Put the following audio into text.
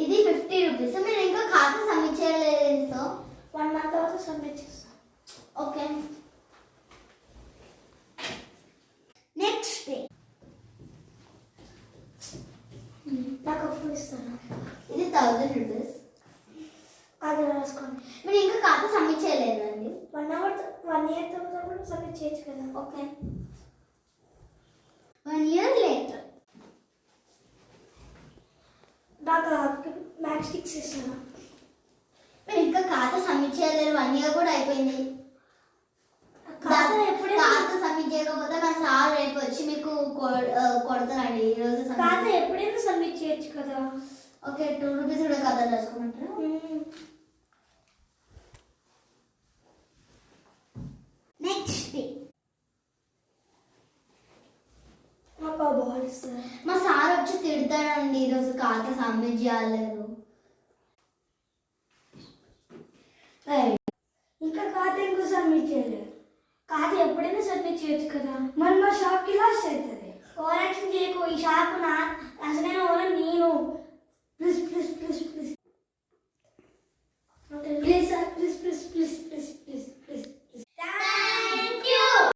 ఇది 50 రూపీస్. మీరు ఇంకా ఖాతా సబ్మిట్ చేయలేదు సో 1 month తర్వాత సబ్మిట్ చేస్తాను. ఓకే. నెక్స్ట్ డే నాకు అప్పుడు ఇస్తాను. ఇది 1000 రూపీస్. అది రాసుకోండి. మీరు ఇంకా ఖాతా సబ్మిట్ చేయలేదండి. 1 year తర్వాత కూడా సబ్మిట్ చేయొచ్చు కదా. ఓకే. 1 year later నాకు మ్యాక్స్ 6 ఇస్తాను. మీరు ఇంకా ఖాతా సబ్మిట్ చేయలేదు. 1 year కూడా అయిపోయింది. ఖాతా సబ్మిట్ చేయకపోతే మా సార్ రేపు వచ్చి మీకు కొడతానండి. ఈరోజు ఖాతా ఎప్పుడైనా సబ్మిట్ చేయొచ్చు కదా. ఓకే. 2 రూపీస్ కూడా ఖాతా రాసుకున్నట్టు. నెక్స్ట్ డే మా సార్ వచ్చి తిడతాడండి, ఈరోజు ఖాతా సబ్మిట్ చేయలేదు. ఇంకా ఖాతా ఇంకో సబ్మిట్ చేయలేదు. ఖాతా ఎప్పుడైనా సబ్మిట్ చేయొచ్చు కదా. మరి మా షాప్కి లాస్ అవుతుంది. ఓవర్ యాక్షన్ చేయకు. ఈ షాప్ అసలే